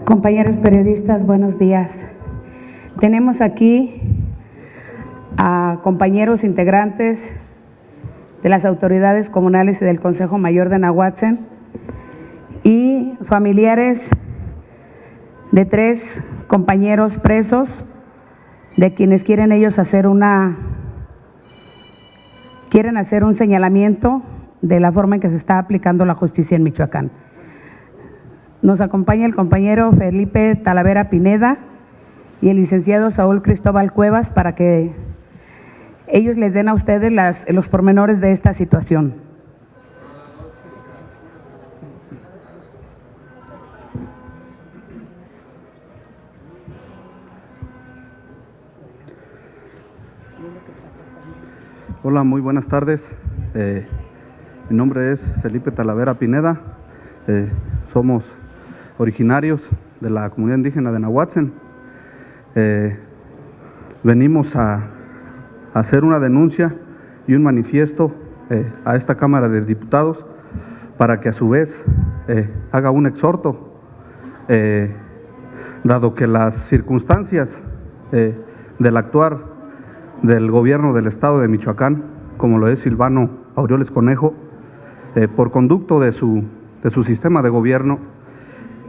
Compañeros periodistas, buenos días. Tenemos aquí a compañeros integrantes de las autoridades comunales y del Consejo Mayor de Nahuatzen y familiares de 3 compañeros presos, de quienes quieren ellos hacer un señalamiento de la forma en que se está aplicando la justicia en Michoacán. Nos acompaña el compañero Felipe Talavera Pineda y el licenciado Saúl Cristóbal Cuevas para que ellos les den a ustedes los pormenores de esta situación. Hola, muy buenas tardes. Mi nombre es Felipe Talavera Pineda. Somos originarios de la comunidad indígena de Nahuatzen. Venimos a hacer una denuncia y un manifiesto a esta Cámara de Diputados para que a su vez haga un exhorto, dado que las circunstancias del actuar del gobierno del estado de Michoacán, como lo es Silvano Aureoles Conejo, por conducto de su sistema de gobierno,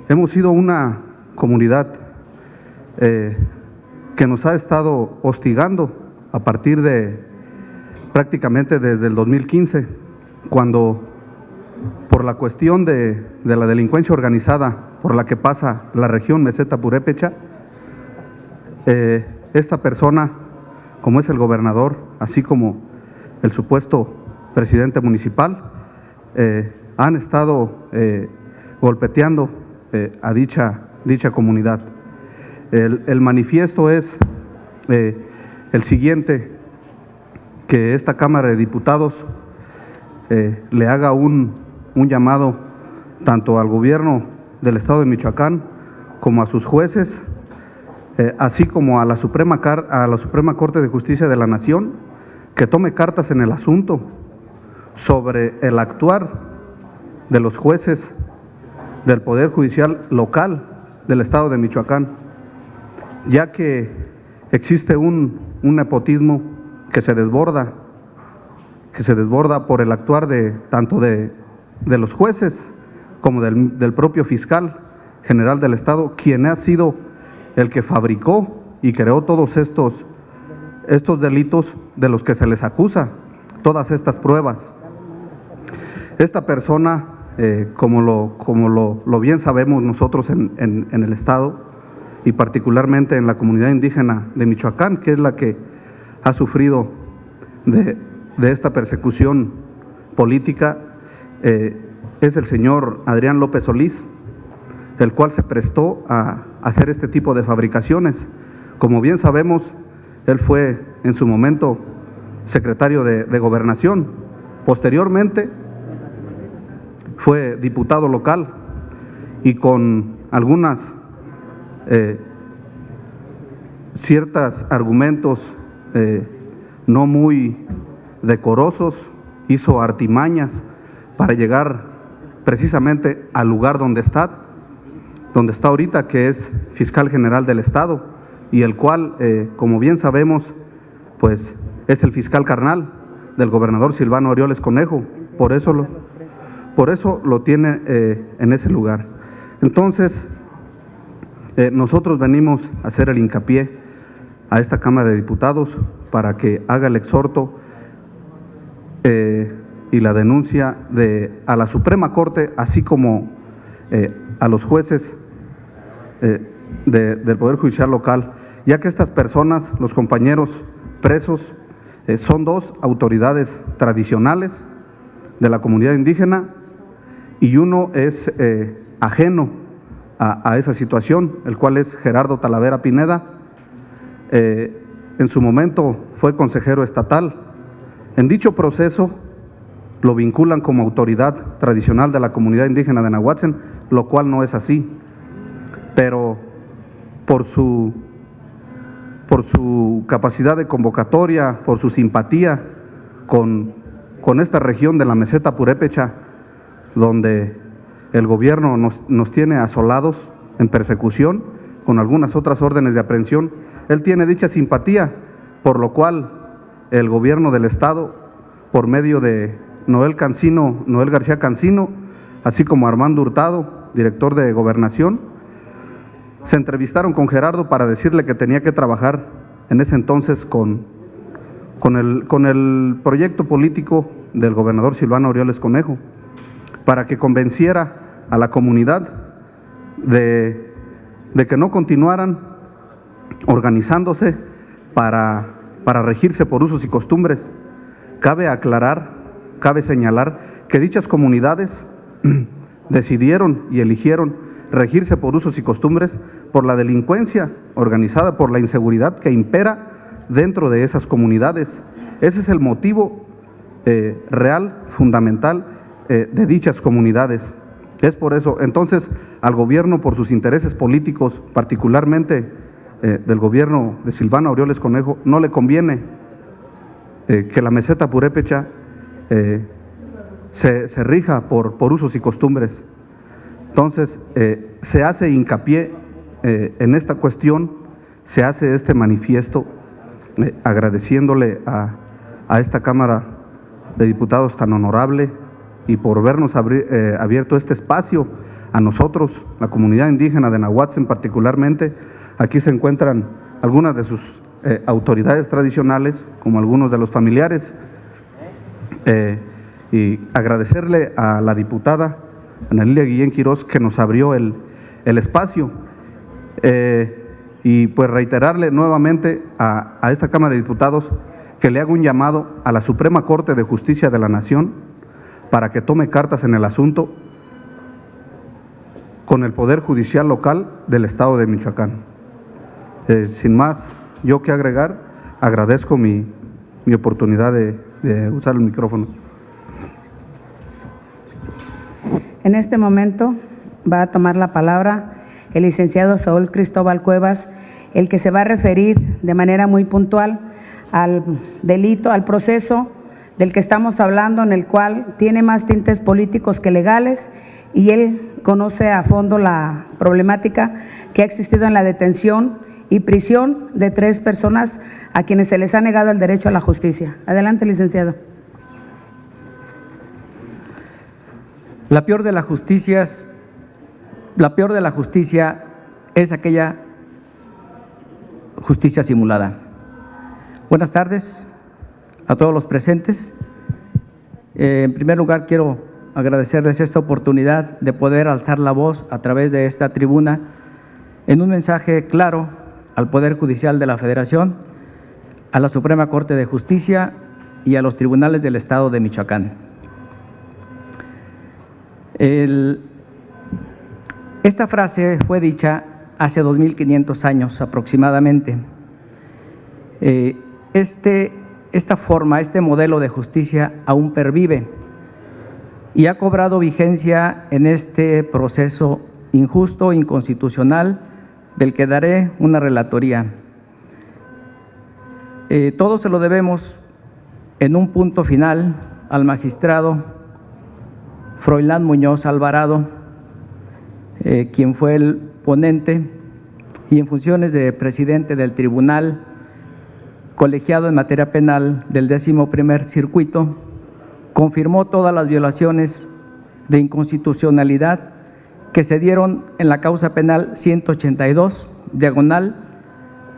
hemos sido una comunidad que nos ha estado hostigando a partir de prácticamente desde el 2015, cuando por la cuestión de la delincuencia organizada por la que pasa la región Meseta Purépecha, esta persona, como es el gobernador, así como el supuesto presidente municipal, han estado golpeteando a dicha comunidad. El manifiesto es el siguiente: que esta Cámara de Diputados le haga un llamado tanto al gobierno del estado de Michoacán como a sus jueces, así como a la Suprema Corte de Justicia de la Nación, que tome cartas en el asunto sobre el actuar de los jueces del Poder Judicial local del estado de Michoacán, ya que existe un nepotismo que se desborda por el actuar tanto de los jueces como del propio fiscal general del estado, quien ha sido el que fabricó y creó todos estos delitos de los que se les acusa, todas estas pruebas. Esta persona, como lo bien sabemos nosotros en el estado y particularmente en la comunidad indígena de Michoacán, que es la que ha sufrido de esta persecución política, es el señor Adrián López Solís, el cual se prestó a hacer este tipo de fabricaciones. Como bien sabemos, él fue en su momento secretario de Gobernación, posteriormente fue diputado local y con algunas ciertos argumentos no muy decorosos, hizo artimañas para llegar precisamente al lugar donde está ahorita, que es fiscal general del estado, y el cual, como bien sabemos, pues es el fiscal carnal del gobernador Silvano Aureoles Conejo, por eso lo tiene en ese lugar. Entonces, nosotros venimos a hacer el hincapié a esta Cámara de Diputados para que haga el exhorto y la denuncia a la Suprema Corte, así como a los jueces del Poder Judicial local, ya que estas personas, los compañeros presos, son 2 autoridades tradicionales de la comunidad indígena y uno es ajeno a esa situación, el cual es Gerardo Talavera Pineda. En su momento fue consejero estatal. En dicho proceso lo vinculan como autoridad tradicional de la comunidad indígena de Nahuatzen, lo cual no es así, pero por su capacidad de convocatoria, por su simpatía con esta región de la Meseta Purépecha, donde el gobierno nos tiene asolados en persecución, con algunas otras órdenes de aprehensión. Él tiene dicha simpatía, por lo cual el gobierno del Estado, por medio de Noel García Cancino, así como Armando Hurtado, director de Gobernación, se entrevistaron con Gerardo para decirle que tenía que trabajar en ese entonces con el proyecto político del gobernador Silvano Aureoles Conejo, para que convenciera a la comunidad de que no continuaran organizándose para regirse por usos y costumbres. Cabe señalar que dichas comunidades decidieron y eligieron regirse por usos y costumbres por la delincuencia organizada, por la inseguridad que impera dentro de esas comunidades. Ese es el motivo real, fundamental de dichas comunidades. Es por eso, entonces, al gobierno, por sus intereses políticos, particularmente del gobierno de Silvano Aureoles Conejo, no le conviene que la meseta purépecha se rija por usos y costumbres. Entonces, se hace hincapié en esta cuestión, se hace este manifiesto agradeciéndole a esta Cámara de Diputados tan honorable y por vernos abierto este espacio a nosotros, la comunidad indígena de Nahuatzen particularmente. Aquí se encuentran algunas de sus autoridades tradicionales, como algunos de los familiares, y agradecerle a la diputada Ana Lilia Guillén Quirós que nos abrió el espacio, y pues reiterarle nuevamente a esta Cámara de Diputados que le hago un llamado a la Suprema Corte de Justicia de la Nación para que tome cartas en el asunto con el Poder Judicial local del Estado de Michoacán. Sin más yo que agregar, agradezco mi oportunidad de usar el micrófono. En este momento va a tomar la palabra el licenciado Saúl Cristóbal Cuevas, el que se va a referir de manera muy puntual al delito, al proceso del que estamos hablando, en el cual tiene más tintes políticos que legales, y él conoce a fondo la problemática que ha existido en la detención y prisión de 3 personas a quienes se les ha negado el derecho a la justicia. Adelante, licenciado. La peor de la justicia es aquella justicia simulada. Buenas tardes a todos los presentes. En primer lugar, quiero agradecerles esta oportunidad de poder alzar la voz a través de esta tribuna en un mensaje claro al Poder Judicial de la Federación, a la Suprema Corte de Justicia y a los tribunales del Estado de Michoacán. Esta frase fue dicha hace 2500 años aproximadamente. Esta forma, este modelo de justicia aún pervive y ha cobrado vigencia en este proceso injusto, inconstitucional, del que daré una relatoría. Todo se lo debemos en un punto final al magistrado Froilán Muñoz Alvarado, quien fue el ponente y en funciones de presidente del Tribunal Colegiado en Materia Penal del 11º Circuito, confirmó todas las violaciones de inconstitucionalidad que se dieron en la causa penal 182, diagonal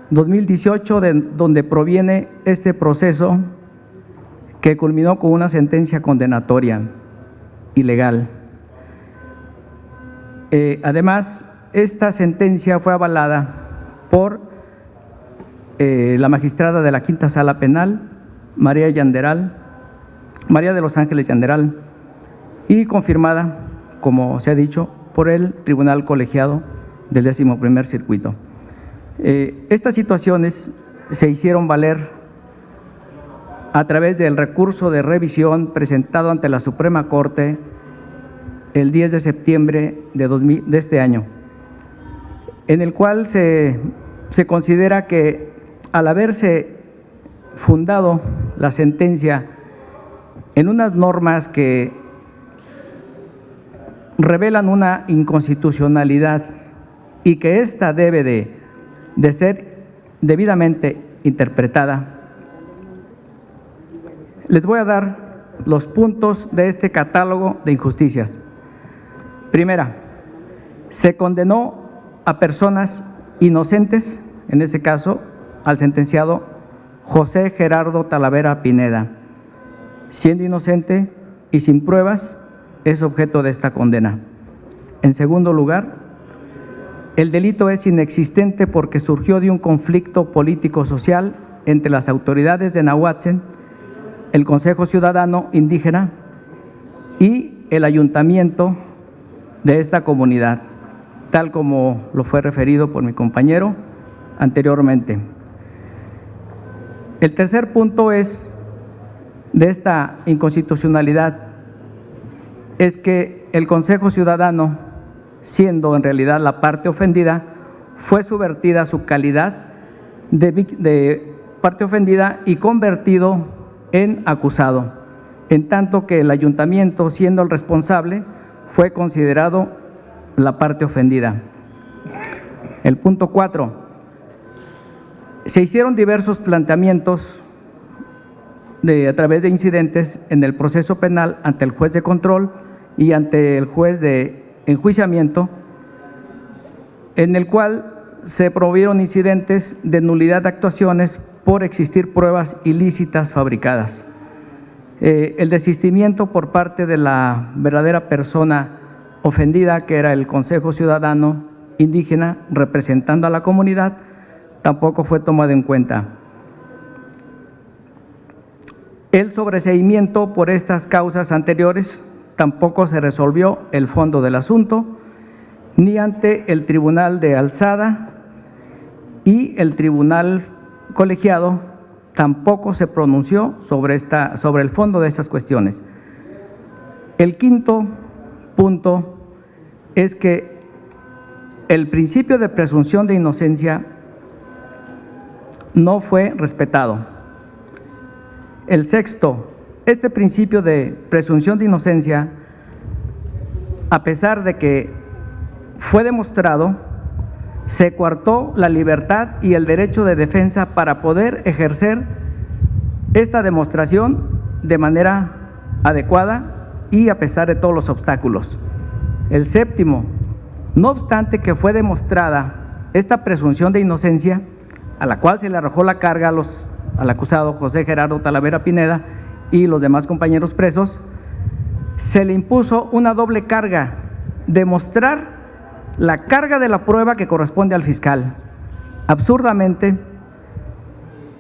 2018, donde proviene este proceso que culminó con una sentencia condenatoria ilegal. Además, esta sentencia fue avalada por la magistrada de la Quinta Sala Penal, María de los Ángeles Yanderal, y confirmada, como se ha dicho, por el Tribunal Colegiado del 11º Circuito. Estas situaciones se hicieron valer a través del recurso de revisión presentado ante la Suprema Corte el 10 de septiembre de este año, en el cual se considera que al haberse fundado la sentencia en unas normas que revelan una inconstitucionalidad y que ésta debe de ser debidamente interpretada. Les voy a dar los puntos de este catálogo de injusticias. Primera, se condenó a personas inocentes, en este caso al sentenciado José Gerardo Talavera Pineda. Siendo inocente y sin pruebas, es objeto de esta condena. En segundo lugar, el delito es inexistente porque surgió de un conflicto político-social entre las autoridades de Nahuatzen, el Consejo Ciudadano Indígena y el ayuntamiento de esta comunidad, tal como lo fue referido por mi compañero anteriormente. El tercer punto es de esta inconstitucionalidad es que el Consejo Ciudadano, siendo en realidad la parte ofendida, fue subvertida su calidad de parte ofendida y convertido en acusado, en tanto que el ayuntamiento, siendo el responsable, fue considerado la parte ofendida. El punto 4. Se hicieron diversos planteamientos a través de incidentes en el proceso penal ante el juez de control y ante el juez de enjuiciamiento, en el cual se promovieron incidentes de nulidad de actuaciones por existir pruebas ilícitas fabricadas. El desistimiento por parte de la verdadera persona ofendida, que era el Consejo Ciudadano Indígena representando a la comunidad, tampoco fue tomado en cuenta. El sobreseimiento por estas causas anteriores tampoco se resolvió el fondo del asunto, ni ante el Tribunal de Alzada y el Tribunal Colegiado tampoco se pronunció sobre el fondo de estas cuestiones. El quinto punto es que el principio de presunción de inocencia no fue respetado. El sexto, este principio de presunción de inocencia, a pesar de que fue demostrado, se coartó la libertad y el derecho de defensa para poder ejercer esta demostración de manera adecuada y a pesar de todos los obstáculos. El séptimo, no obstante que fue demostrada esta presunción de inocencia, a la cual se le arrojó la carga al acusado José Gerardo Talavera Pineda y los demás compañeros presos, se le impuso una doble carga, demostrar la carga de la prueba que corresponde al fiscal. Absurdamente,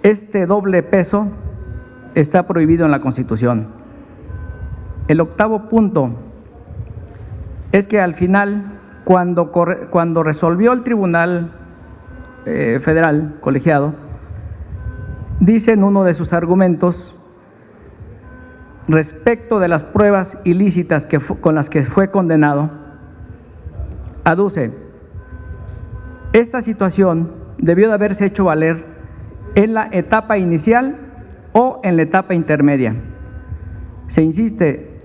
este doble peso está prohibido en la Constitución. El octavo punto es que al final, cuando resolvió el Tribunal Federal Colegiado, dice en uno de sus argumentos respecto de las pruebas ilícitas con las que fue condenado, aduce: esta situación debió de haberse hecho valer en la etapa inicial o en la etapa intermedia. Se insiste,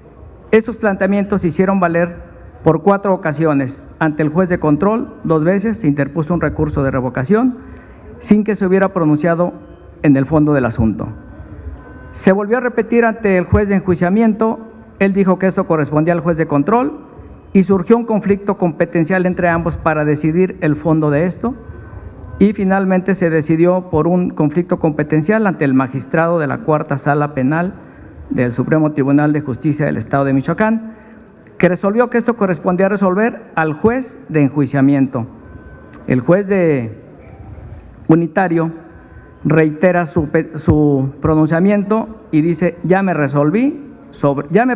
esos planteamientos se hicieron valer por 4 ocasiones. Ante el juez de control 2 veces se interpuso un recurso de revocación sin que se hubiera pronunciado en el fondo del asunto. Se volvió a repetir ante el juez de enjuiciamiento, él dijo que esto correspondía al juez de control y surgió un conflicto competencial entre ambos para decidir el fondo de esto y finalmente se decidió por un conflicto competencial ante el magistrado de la Cuarta Sala Penal del Supremo Tribunal de Justicia del Estado de Michoacán, que resolvió que esto correspondía a resolver al juez de enjuiciamiento. El juez de unitario reitera su pronunciamiento y dice: ya me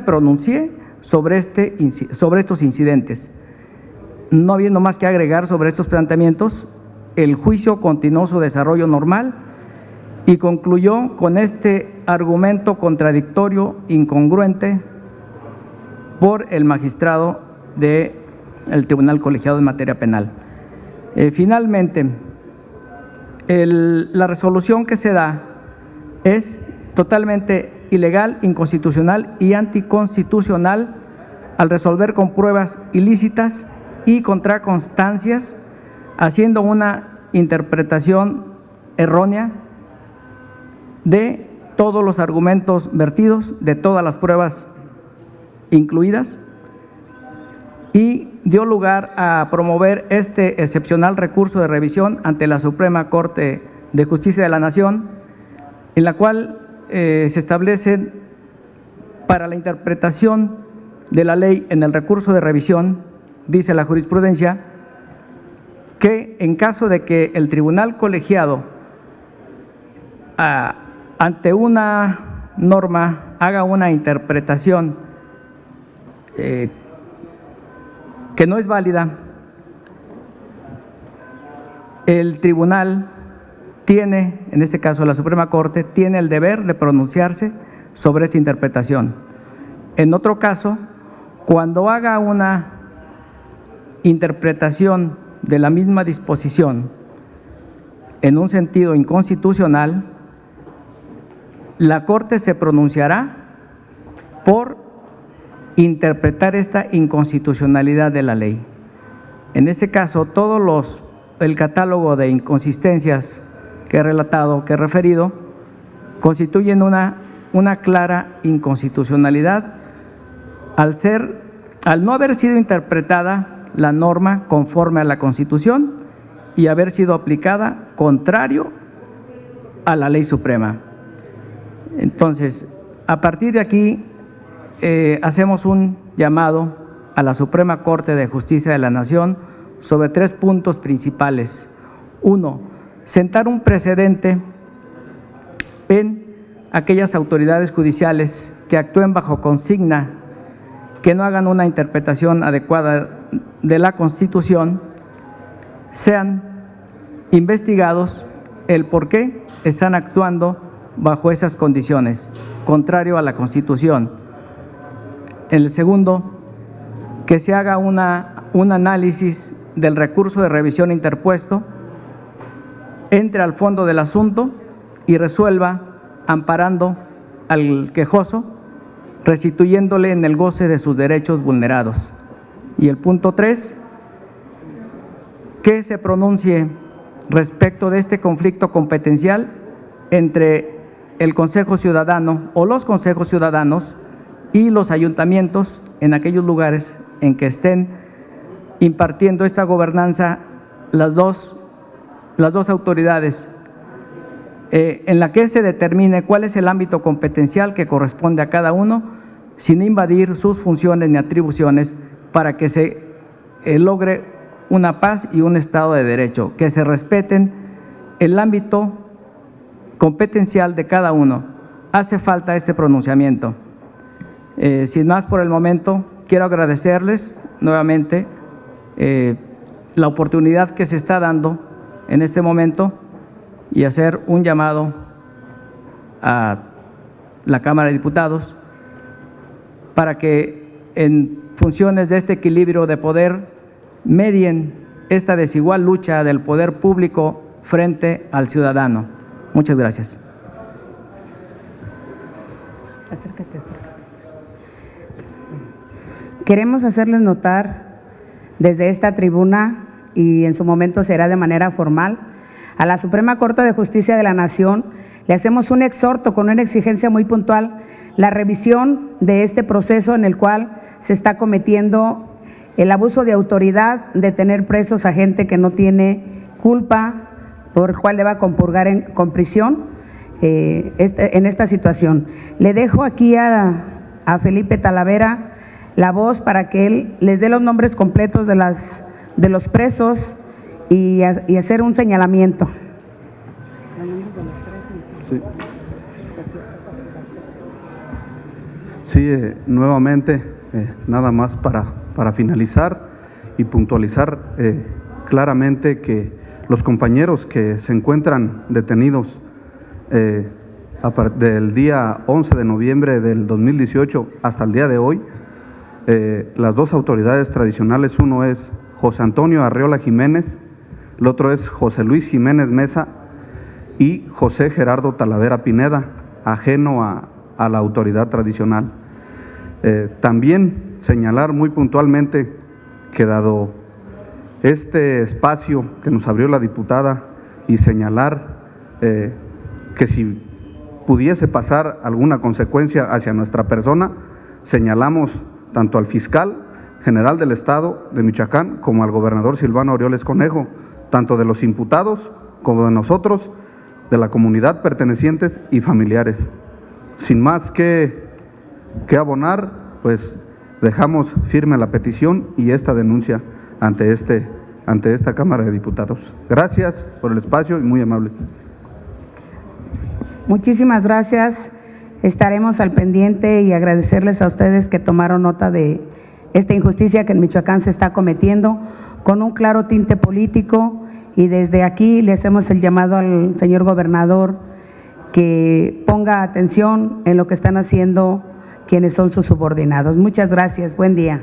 pronuncié sobre estos incidentes. No habiendo más que agregar sobre estos planteamientos, el juicio continuó su desarrollo normal y concluyó con este argumento contradictorio, incongruente, por el magistrado del Tribunal Colegiado en materia penal. Finalmente, la resolución que se da es totalmente ilegal, inconstitucional y anticonstitucional al resolver con pruebas ilícitas y contra constancias haciendo una interpretación errónea de todos los argumentos vertidos, de todas las pruebas incluidas, y dio lugar a promover este excepcional recurso de revisión ante la Suprema Corte de Justicia de la Nación, en la cual se establece para la interpretación de la ley en el recurso de revisión, dice la jurisprudencia, que en caso de que el tribunal colegiado ante una norma haga una interpretación que no es válida, el tribunal tiene, en este caso la Suprema Corte, tiene el deber de pronunciarse sobre esta interpretación. En otro caso, cuando haga una interpretación de la misma disposición en un sentido inconstitucional, la Corte se pronunciará por interpretar esta inconstitucionalidad de la ley. En ese caso, el catálogo de inconsistencias que he relatado, que he referido, constituyen una clara inconstitucionalidad al no haber sido interpretada la norma conforme a la Constitución y haber sido aplicada contrario a la ley suprema. Entonces, a partir de aquí, hacemos un llamado a la Suprema Corte de Justicia de la Nación sobre 3 puntos principales. 1, sentar un precedente en aquellas autoridades judiciales que actúen bajo consigna, que no hagan una interpretación adecuada de la Constitución, sean investigados el por qué están actuando bajo esas condiciones, contrario a la Constitución. En el segundo, que se haga un análisis del recurso de revisión interpuesto, entre al fondo del asunto y resuelva amparando al quejoso, restituyéndole en el goce de sus derechos vulnerados. Y el punto 3, que se pronuncie respecto de este conflicto competencial entre el Consejo Ciudadano o los consejos ciudadanos y los ayuntamientos en aquellos lugares en que estén impartiendo esta gobernanza las dos autoridades, en la que se determine cuál es el ámbito competencial que corresponde a cada uno, sin invadir sus funciones ni atribuciones, para que se logre una paz y un Estado de Derecho, que se respeten el ámbito competencial de cada uno. Hace falta este pronunciamiento. Sin más por el momento, quiero agradecerles nuevamente la oportunidad que se está dando en este momento y hacer un llamado a la Cámara de Diputados para que en funciones de este equilibrio de poder medien esta desigual lucha del poder público frente al ciudadano. Muchas gracias. Acércate. Queremos hacerles notar desde esta tribuna, y en su momento será de manera formal, a la Suprema Corte de Justicia de la Nación, le hacemos un exhorto con una exigencia muy puntual, la revisión de este proceso en el cual se está cometiendo el abuso de autoridad de tener presos a gente que no tiene culpa, por el cual deba compurgar con prisión en esta situación. Le dejo aquí a Felipe Talavera la voz para que él les dé los nombres completos de los presos y hacer un señalamiento. Sí, nuevamente, nada más para finalizar y puntualizar claramente que los compañeros que se encuentran detenidos del día 11 de noviembre del 2018 hasta el día de hoy, las dos autoridades tradicionales, uno es José Antonio Arreola Jiménez, el otro es José Luis Jiménez Mesa y José Gerardo Talavera Pineda, ajeno a la autoridad tradicional. También señalar muy puntualmente que dado este espacio que nos abrió la diputada y señalar que si pudiese pasar alguna consecuencia hacia nuestra persona, señalamos tanto al fiscal general del Estado de Michoacán como al gobernador Silvano Aureoles Conejo, tanto de los imputados como de nosotros, de la comunidad pertenecientes y familiares. Sin más que abonar, pues dejamos firme la petición y esta denuncia ante esta Cámara de Diputados. Gracias por el espacio y muy amables. Muchísimas gracias. Estaremos al pendiente y agradecerles a ustedes que tomaron nota de esta injusticia que en Michoacán se está cometiendo con un claro tinte político, y desde aquí le hacemos el llamado al señor gobernador que ponga atención en lo que están haciendo quienes son sus subordinados. Muchas gracias. Buen día.